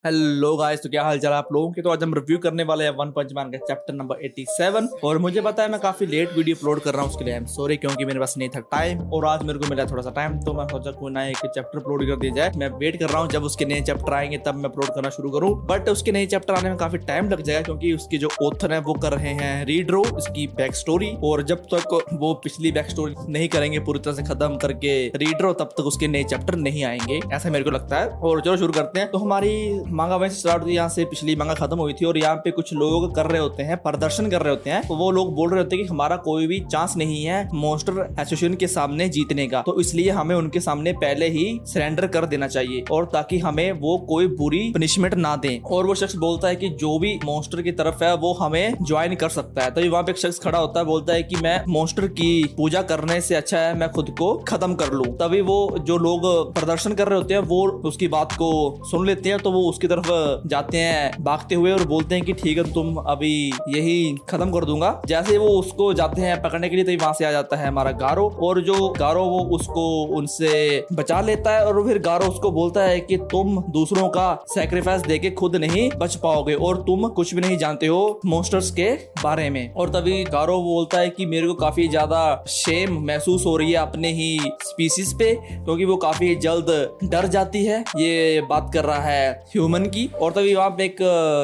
Hello guys, तो क्या हाल चाल आप लोगों के। तो आज हम रिव्यू करने वाले हैं वन पंच मैन का चैप्टर नंबर 87। और मुझे पता है मैं काफी लेट वीडियो अपलोड कर रहा हूँ, उसके लिए आई एम सॉरी, क्योंकि मेरे पास नहीं था टाइम और आज मेरे को मिला थोड़ा सा टाइम, तो मैं सोचा कोई नया एक चैप्टर अपलोड कर दिया जाए। मैं वेट कर रहा हूँ जब उसके नए चैप्टर आएंगे तब मैं अपलोड करना शुरू करूँ, बट उसके नए चैप्टर आने में काफी टाइम लग जाएगा क्योंकि उसके जो ऑथर है वो कर रहे हैं रीड्रो इसकी बैक स्टोरी, और जब तक वो पिछली बैक स्टोरी नहीं करेंगे पूरी तरह से खत्म करके रीड्रो, तब तक उसके नए चैप्टर नहीं आएंगे, ऐसा मेरे को लगता है। और चलो शुरू करते हैं। तो हमारी मांगा वैसे स्टार्ट हुई, यहाँ से पिछली मांगा खत्म हुई थी और यहाँ पे कुछ लोग कर रहे होते हैं, प्रदर्शन कर रहे होते हैं। तो वो लोग बोल रहे होते हैं कि हमारा कोई भी चांस नहीं है मॉन्स्टर एसोसिएशन के सामने जीतने का, तो इसलिए हमें उनके सामने पहले ही सरेंडर कर देना चाहिए और ताकि हमें वो कोई बुरी पनिशमेंट ना दें। और वो शख्स बोलता है कि जो भी मॉन्स्टर की तरफ है वो हमें ज्वाइन कर सकता है। तभी वहां पे एक शख्स खड़ा होता है, बोलता है कि मैं मॉन्स्टर की पूजा करने से अच्छा है मैं खुद को खत्म कर लूं। तभी वो जो लोग प्रदर्शन कर रहे होते हैं वो उसकी बात को सुन लेते हैं, तो वो उसकी तरफ जाते हैं भागते हुए और बोलते हैं कि ठीक है तुम अभी यही खत्म कर दूंगा। जैसे वो उसको जाते हैं पकड़ने के लिए, तभी वहां से आ जाता है हमारा गारो, और जो गारो वो उसको उनसे बचा लेता है। और फिर गारो उसको बोलता है कि तुम दूसरों का सैक्रिफाइस देके खुद नहीं बच पाओगे और तुम कुछ भी नहीं जानते हो मॉन्स्टर्स के बारे में। और तभी गारो बोलता है कि मेरे को काफी ज्यादा शेम महसूस हो रही है अपने ही स्पीसीज पे, क्योंकि वो काफी जल्द डर जाती है। ये बात कर रहा है ह्यूमन की। और तभी वहां पे एक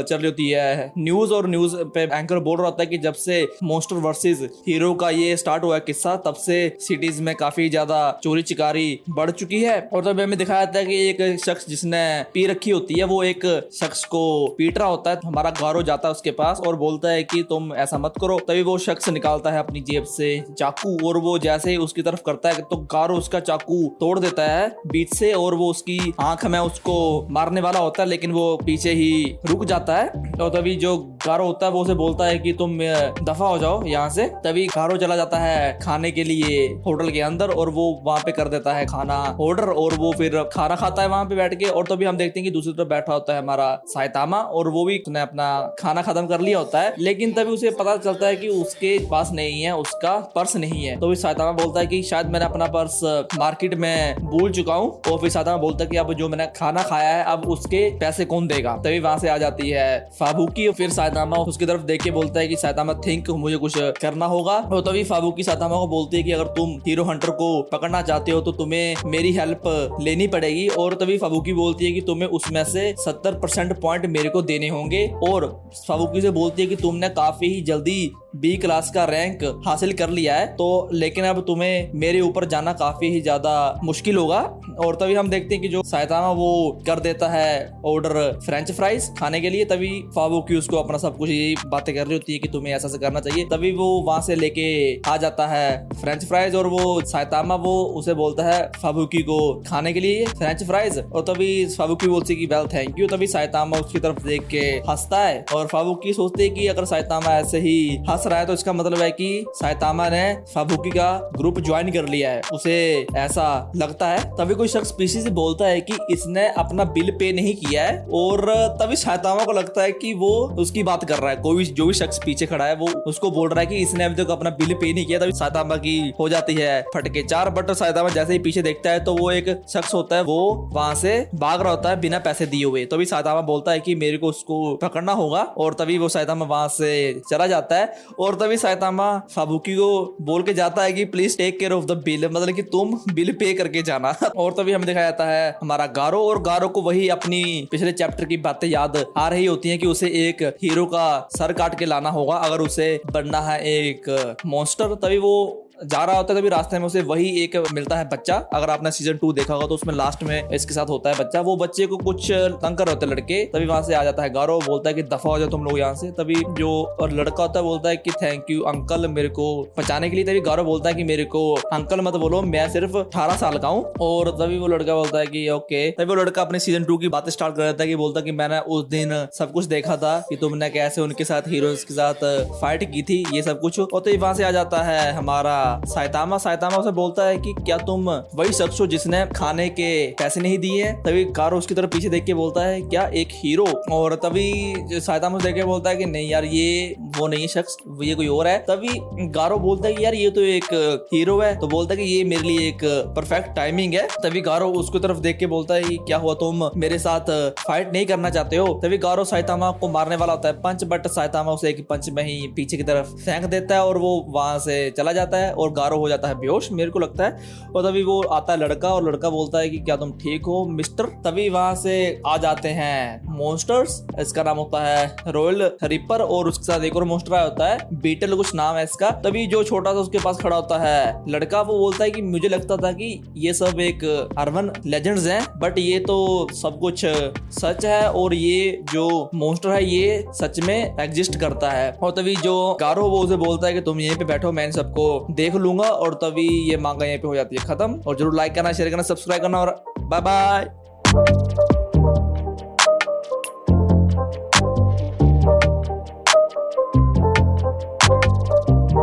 चल रही होती है न्यूज, और न्यूज पे एंकर बोल रहा होता है कि जब से मॉन्स्टर वर्सेस हीरो का ये स्टार्ट हुआ है किस्सा, तब से सिटीज में काफी ज्यादा चोरी चिकारी बढ़ चुकी है। और तभी हमें दिखाया जाता है कि एक शख्स जिसने पी रखी होती है वो एक शख्स को पीट रहा होता है। हमारा गारो जाता है उसके पास और बोलता है कि तुम ऐसा मत करो। तभी वो शख्स निकालता है अपनी जेब से चाकू, और वो जैसे ही उसकी तरफ करता है तो गारो उसका चाकू तोड़ देता है बीच से, और वो उसकी आंख में उसको मारने वाला होता है, लेकिन वो पीछे ही रुक जाता है। और तभी जो गारो होता है वो उसे बोलता है कि तुम दफा हो जाओ यहाँ से। तभी गारो चला जाता है खाने के लिए होटल के अंदर, और वो वहां पे कर देता है खाना ऑर्डर, और वो फिर खाना खाता है वहां पे बैठ के। और तभी हम देखते हैं कि दूसरी तरफ बैठा होता है हमारा साइतामा, और वो भी उसने अपना खाना खत्म कर लिया होता है, लेकिन तभी उसे पता चलता है कि उसके पास नहीं है, उसका पर्स नहीं है। तो भी साइतामा बोलता है कि शायद मैंने अपना पर्स मार्केट में भूल चुका हूँ। और फिर साइतामा बोलता है कि अब जो मैंने खाना खाया है अब उसके पैसे कौन देगा। तभी वहां से आ जाती है फाबुकी, और फिर साइतामा उसकी तरफ देख के बोलता है कि साइतामा थिंक मुझे कुछ करना होगा। और तभी फाबुकी साइतामा को बोलती है कि अगर तुम हीरो हंटर को पकड़ना चाहते हो तो तुम्हें मेरी हेल्प लेनी पड़ेगी। और तभी फाबुकी बोलती है कि तुम्हें उसमें से 70% पॉइंट मेरे को देने होंगे। और फाबुकी से बोलती है कि तुमने काफी ही जल्दी बी क्लास का रैंक हासिल कर लिया है, तो लेकिन अब तुम्हें मेरे ऊपर जाना काफी ही ज्यादा मुश्किल होगा। और तभी हम देखते हैं कि जो साइतामा वो कर देता है ऑर्डर फ्रेंच फ्राइज खाने के लिए। तभी फाबुकी उसको अपना सब कुछ यही बातें कर रही होती है कि तुम्हें ऐसा करना चाहिए। तभी वो वहां से लेके आ जाता है फ्रेंच फ्राइज, और वो साइतामा वो उसे बोलता है फाबुकी को खाने के लिए फ्रेंच फ्राइज। और तभी फाबुकी बोलती है कि वेल थैंक यू। तभी साइतामा उसकी तरफ देख के हंसता है, और फाबुकी सोचती है कि अगर साइतामा ऐसे ही हंस रहा है तो इसका मतलब है कि साइतामा ने फाबुकी का ग्रुप ज्वाइन कर लिया है, उसे ऐसा लगता है। तभी कोई शख्स पीछे से बोलता है कि इसने अपना बिल पे नहीं किया है, और तभी साइतामा को लगता है कि वो उसकी बात कर रहा है। कोई जो भी शख्स पीछे खड़ा है वो उसको बोल रहा है कि इसने अभी तक अपना बिल पे नहीं किया। तभी साइतामा की हो जाती है फटके चार। बट साइतामा जैसे ही पीछे देखता है तो वो एक शख्स होता है वो वहां से भाग रहा होता है बिना पैसे दिए हुए। तभी साइतामा बोलता है कि मेरे को उसको पकड़ना होगा, और तभी वो साइतामा वहां से चला जाता है। और तभी साइतामा फाबुकी को बोल के जाता है कि please take care of the bill, मतलब कि तुम बिल पे करके जाना। और तभी हमें दिखाया जाता है हमारा गारो, और गारो को वही अपनी पिछले चैप्टर की बातें याद आ रही होती हैं कि उसे एक हीरो का सर काट के लाना होगा अगर उसे बनना है एक मॉन्स्टर। तभी वो जा रहा होता है, तभी रास्ते में उसे वही एक मिलता है बच्चा। अगर आपने सीजन 2 देखा होगा तो उसमें लास्ट में इसके साथ होता है बच्चा। वो बच्चे को कुछ तंग कर रहे होते हैं लड़के। तभी वहां से आ जाता है गारो, बोलता है कि दफा हो जाओ तुम लोग यहाँ से। तभी जो और लड़का होता है बोलता है कि थैंक यू अंकल मेरे को बचाने के लिए। तभी गारो बोलता है कि मेरे को अंकल मत बोलो, मैं सिर्फ 18 साल का हूँ। और तभी वो लड़का बोलता है कि ओके। तभी वो लड़का अपने सीजन 2 की बातें स्टार्ट कर देता है कि बोलता है कि मैंने उस दिन सब कुछ देखा था कि तुमने कैसे उनके साथ हीरोज के साथ फाइट की थी, ये सब कुछ। और तभी वहां से आ जाता है हमारा साइतामा उसे बोलता है कि क्या तुम वही शख्स हो जिसने खाने के पैसे नहीं दिए। तभी गारो उसकी तरफ पीछे देख के बोलता है क्या एक हीरो। और तभी साइतामा उसे देख के बोलता है कि नहीं यार ये वो नहीं है शख्स, ये कोई और है। तभी गारो बोलता है कि यार ये तो एक हीरो है। तो बोलता है कि ये मेरे लिए एक परफेक्ट टाइमिंग है। तभी गारो उसकी तरफ देख के बोलता है कि क्या हुआ, तुम मेरे साथ फाइट नहीं करना चाहते हो। तभी गारो साइतामा को मारने वाला होता है पंच, बट साइतामा उसे एक पंच में ही पीछे की तरफ फेंक देता है और वो वहां से चला जाता है और गारो हो जाता है बेहोश, मेरे को लगता है। और तभी वो आता है लड़का और लड़का बोलता है कि क्या तुम ठीक हो मिस्टर। तभी वहां से आ जाते हैं मॉन्स्टर्स, इसका नाम होता है रॉयल रिपर और उसके साथ एक और मॉन्स्टर आया होता है बीटल, कुछ नाम है इसका। तभी जो छोटा सा उसके पास खड़ा होता है लड़का, वो बोलता है कि मुझे लगता था कि ये सब एक अर्बन लेजेंड्स हैं, बट ये तो सब कुछ सच है और ये जो मॉन्स्टर है ये सच में एग्जिस्ट करता है। और तभी जो गारो वो उसे बोलता है कि तुम यहीं पे बैठो, मैं इन सबको देख लूंगा। और तभी ये मांगा यहीं पे हो जाती है खत्म। और जरूर लाइक करना, शेयर करना, सब्सक्राइब करना और बाय बाय।